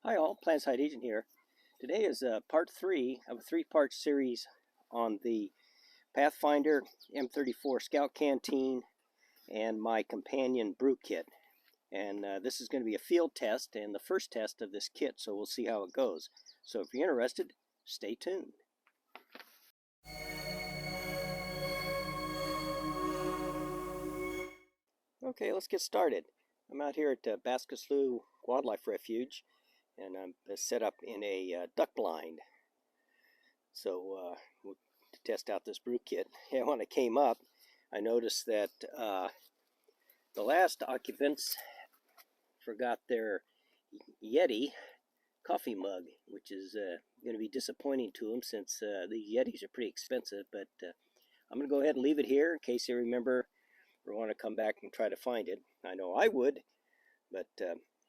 Hi all, Plantside Agent here. Today is part 3 of a 3-part series on the Pathfinder M34 Scout Canteen and my companion Brew Kit. And this is going to be a field test and the first test of this kit, so we'll see how it goes. So if you're interested, stay tuned. Okay, let's get started. I'm out here at Basket Slough Wildlife Refuge, and I'm set up in a duck blind. So we'll test out this brew kit. And when I came up, I noticed that the last occupants forgot their Yeti coffee mug, which is going to be disappointing to them since these Yetis are pretty expensive. But I'm going to go ahead and leave it here in case they remember or want to come back and try to find it. I know I would. But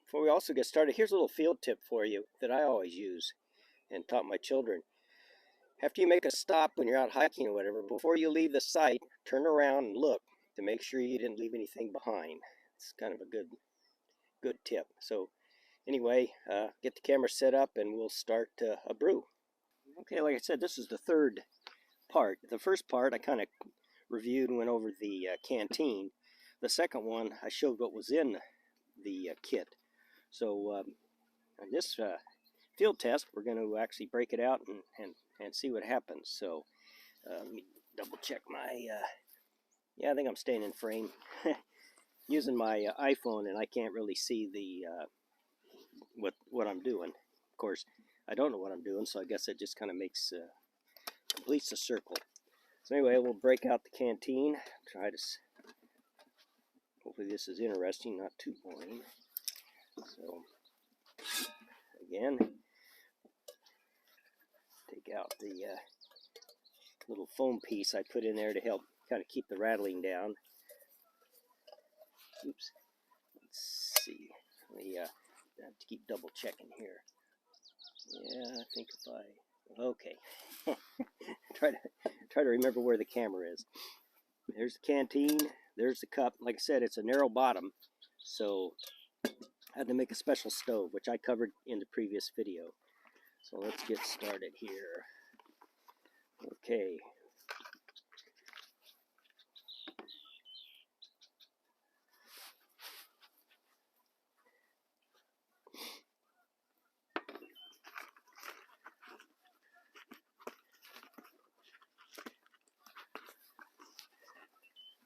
before we also get started, here's a little field tip for you that I always use and taught my children. After you make a stop when you're out hiking or whatever, before you leave the site, turn around and look to make sure you didn't leave anything behind. It's kind of a good tip. So anyway, get the camera set up and we'll start a brew. Okay, like I said, this is the third part. The first part I kind of reviewed and went over the canteen. The second one I showed what was in the kit. So on this field test, we're going to actually break it out and see what happens. So let me double check my yeah, I think I'm staying in frame. Using my iPhone, and I can't really see the what I'm doing. Of course, I don't know what I'm doing, so I guess it just kind of makes completes the circle. So anyway, we'll break out the canteen. Try to hopefully this is interesting, not too boring. So again, take out the little foam piece I put in there to help kind of keep the rattling down. Oops. Let's see. We have to keep double checking here. Yeah, I think if I okay. try to remember where the camera is. There's the canteen. There's the cup. Like I said, it's a narrow bottom, so I had to make a special stove, which I covered in the previous video. So let's get started here. Okay.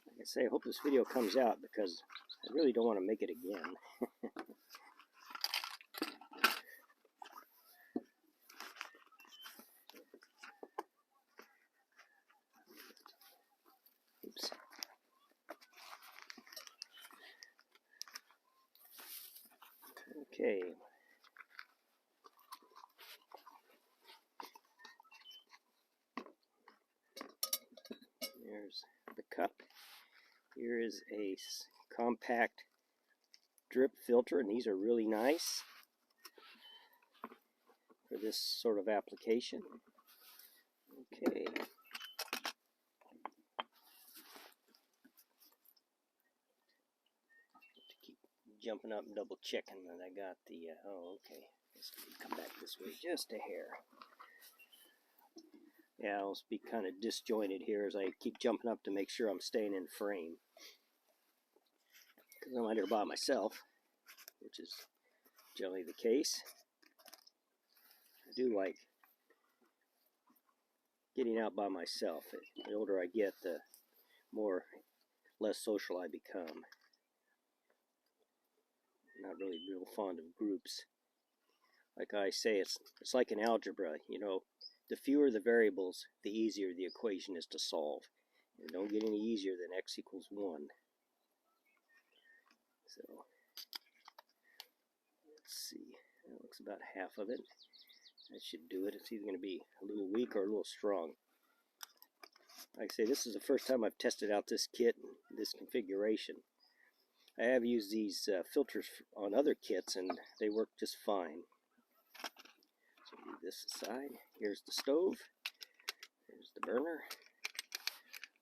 Like I say, I hope this video comes out because I really don't want to make it again. Oops. Okay. There's the cup. Here is a compact drip filter, and these are really nice for this sort of application. Okay. Keep jumping up and double checking that I got the, oh, okay. Let's come back this way just a hair. Yeah, I'll be kind of disjointed here as I keep jumping up to make sure I'm staying in frame. Because I'm out here by myself, which is generally the case. I do like getting out by myself. The older I get, the less social I become. Not really real fond of groups. Like I say, it's like an algebra, you know. The fewer the variables, the easier the equation is to solve. And it don't get any easier than x equals 1. So, let's see. That looks about half of it. That should do it. It's either going to be a little weak or a little strong. Like I say, this is the first time I've tested out this kit, this configuration. I have used these filters on other kits, and they work just fine. So move this aside. Here's the stove. Here's the burner.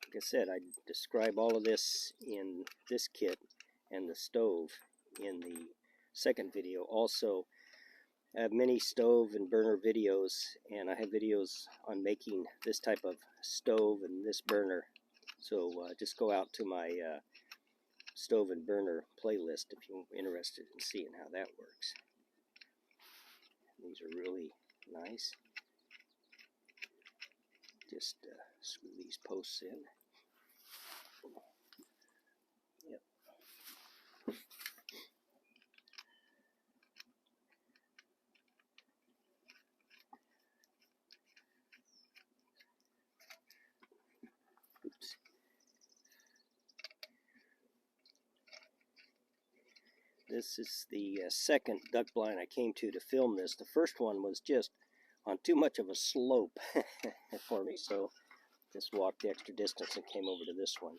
Like I said, I describe all of this in this kit and the stove in the second video. Also, I have many stove and burner videos, and I have videos on making this type of stove and this burner. So just go out to my stove and burner playlist if you're interested in seeing how that works. These are really nice. Just screw these posts in. Yep. Oops. This is the second duck blind I came to film this. The first one was just on too much of a slope for me, so just walked the extra distance and came over to this one.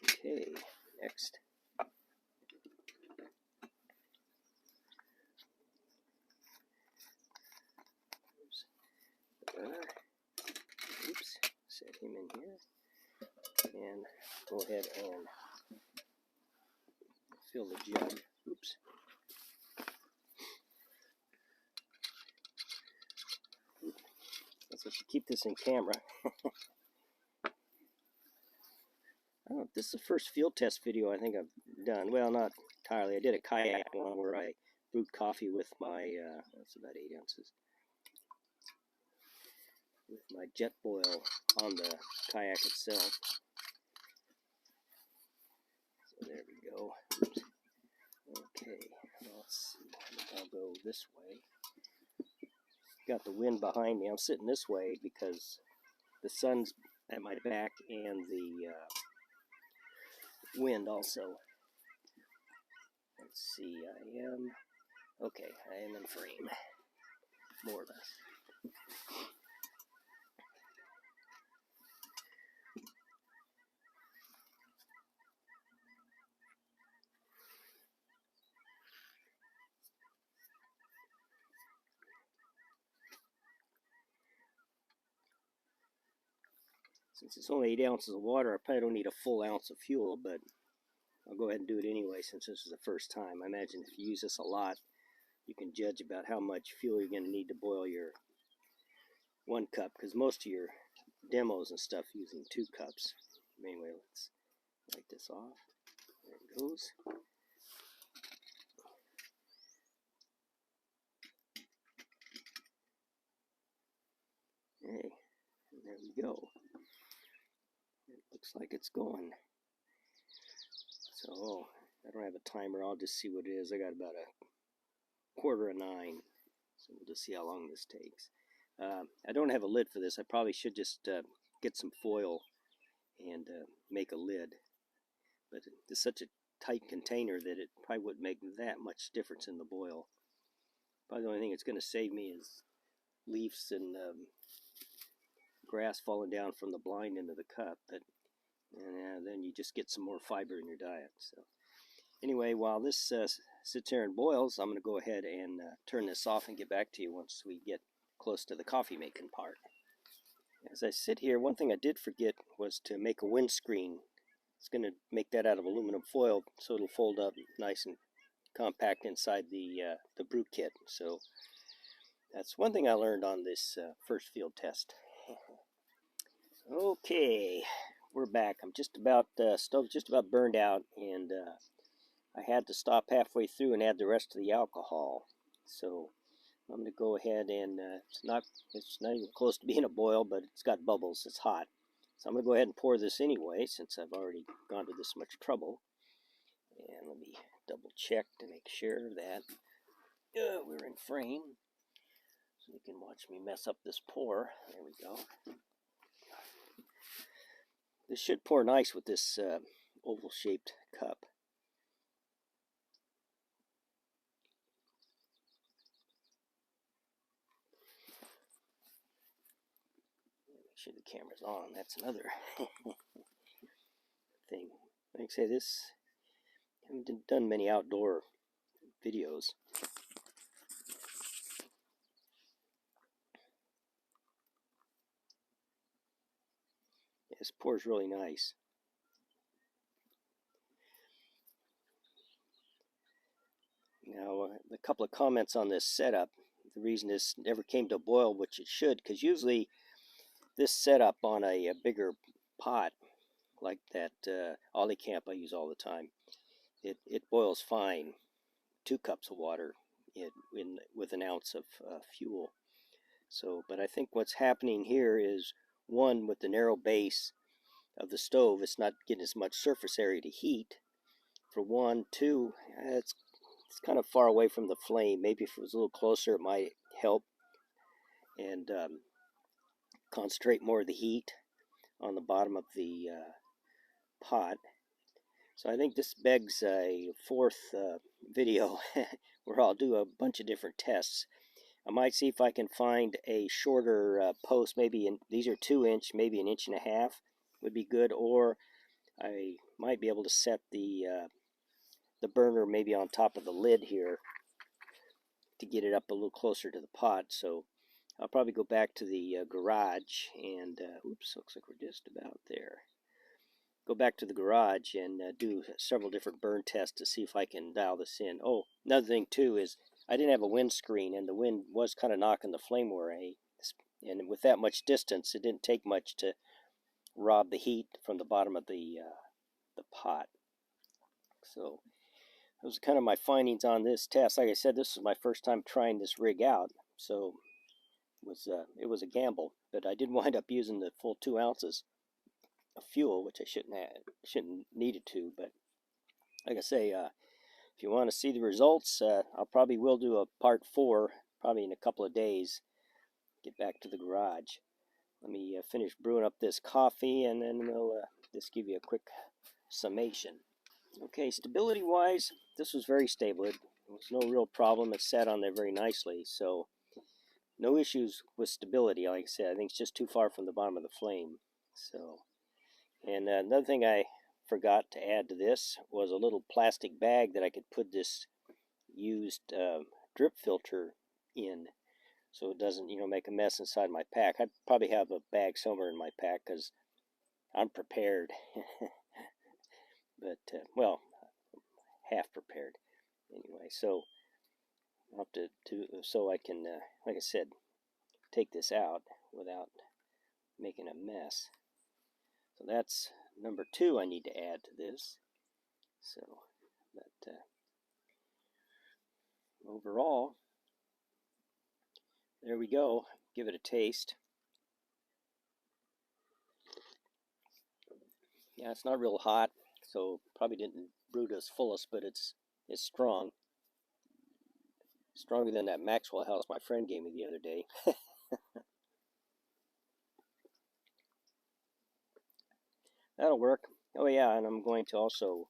Okay, next. Oops, set him in here, and go ahead and fill the jug. Oops. So to keep this in camera. I don't know if this is the first field test video I think I've done. Well, not entirely. I did a kayak one where I brewed coffee with my, that's about 8 ounces, with my jet boil on the kayak itself. So there we go. Oops. Okay, let's see. I'll go this way. Got the wind behind me. I'm sitting this way because the sun's at my back and the wind also. Let's see, I am in frame, more or less. Since it's only 8 ounces of water, I probably don't need a full ounce of fuel, but I'll go ahead and do it anyway since this is the first time. I imagine if you use this a lot, you can judge about how much fuel you're going to need to boil your 1 cup, because most of your demos and stuff using 2 cups. Anyway, let's light this off. There it goes. Okay, and there we go. It looks like it's going. So I don't have a timer. I'll just see what it is. I got about a 8:45. So we'll just see how long this takes. I don't have a lid for this. I probably should just get some foil and make a lid. But it's such a tight container that it probably wouldn't make that much difference in the boil. Probably the only thing it's going to save me is leaves and grass falling down from the blind into the cup. But and then you just get some more fiber in your diet. So anyway, while this sits here and boils, I'm going to go ahead and turn this off and get back to you once we get close to the coffee making part. As I sit here, one thing I did forget was to make a windscreen. It's going to make that out of aluminum foil so it'll fold up nice and compact inside the brew kit. So that's one thing I learned on this first field test. Okay, we're back. I'm just about, stove's just about burned out, and I had to stop halfway through and add the rest of the alcohol. So I'm going to go ahead and, it's not even close to being a boil, but it's got bubbles. It's hot. So I'm going to go ahead and pour this anyway, since I've already gone to this much trouble. And let me double check to make sure that we're in frame, so you can watch me mess up this pour. There we go. This should pour nice with this oval-shaped cup. Make sure the camera's on. That's another thing. Like I say, this, I haven't done many outdoor videos. This pours really nice. Now, the couple of comments on this setup. The reason this never came to a boil, which it should, because usually this setup on a bigger pot, like that Ollie Camp I use all the time, it boils fine. 2 cups of water with an ounce of fuel. So, but I think what's happening here is, one, with the narrow base of the stove, it's not getting as much surface area to heat, for one. 2, it's kind of far away from the flame. Maybe if it was a little closer, it might help and concentrate more of the heat on the bottom of the pot. So I think this begs a 4th video where I'll do a bunch of different tests. I might see if I can find a shorter post, maybe these are 2-inch, maybe 1.5 inches would be good, or I might be able to set the burner maybe on top of the lid here to get it up a little closer to the pot. So I'll probably go back to the garage and, oops, looks like we're just about there. Go back to the garage and do several different burn tests to see if I can dial this in. Oh, another thing too is I didn't have a windscreen, and the wind was kind of knocking the flame away. And with that much distance, it didn't take much to rob the heat from the bottom of the pot. So those are kind of my findings on this test. Like I said, this is my first time trying this rig out, so it was a gamble. But I did wind up using the full 2 ounces of fuel, which I shouldn't needed to. But like I say, if you want to see the results, I'll probably will do a part 4 probably in a couple of days. Get back to the garage. Let me finish brewing up this coffee, and then we'll just give you a quick summation. Okay, stability wise, this was very stable. It was no real problem. It sat on there very nicely, so no issues with stability. Like I said, I think it's just too far from the bottom of the flame. So, and another thing I forgot to add to this was a little plastic bag that I could put this used drip filter in, so it doesn't, make a mess inside my pack. I probably have a bag somewhere in my pack because I'm prepared. But well, half prepared anyway. So I'll have to so I can, like I said, take this out without making a mess. So that's number 2 I need to add to this. So, but overall, there we go. Give it a taste. Yeah, it's not real hot, so probably didn't brew to its fullest, but it's strong. Stronger than that Maxwell House my friend gave me the other day. That'll work. Oh yeah, and I'm going to also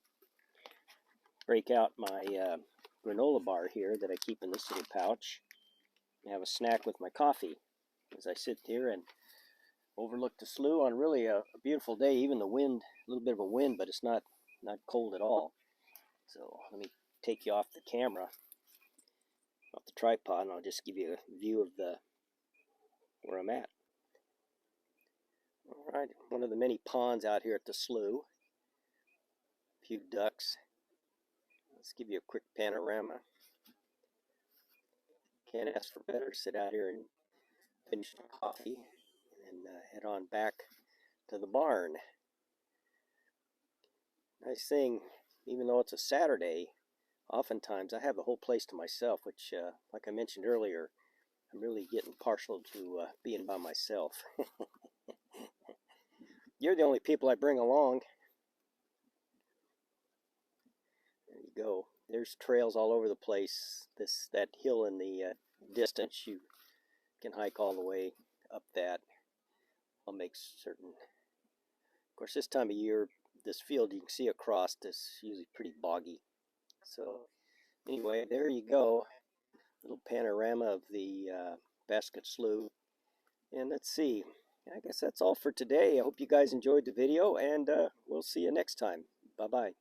break out my granola bar here that I keep in this little pouch and have a snack with my coffee as I sit here and overlook the slough on really a beautiful day. Even the wind, a little bit of a wind, but it's not cold at all. So let me take you off the camera, off the tripod, and I'll just give you a view of where I'm at. All right, one of the many ponds out here at the slough. A few ducks. Let's give you a quick panorama. Can't ask for better. Sit out here and finish the coffee and head on back to the barn. Nice thing, even though it's a Saturday, oftentimes I have the whole place to myself, which, like I mentioned earlier, I'm really getting partial to being by myself. You're the only people I bring along. There you go. There's trails all over the place. That hill in the distance, you can hike all the way up that. I'll make certain. Of course, this time of year, this field you can see across is usually pretty boggy. So anyway, there you go. Little panorama of the Basket Slough. And let's see. I guess that's all for today. I hope you guys enjoyed the video, and we'll see you next time. Bye-bye.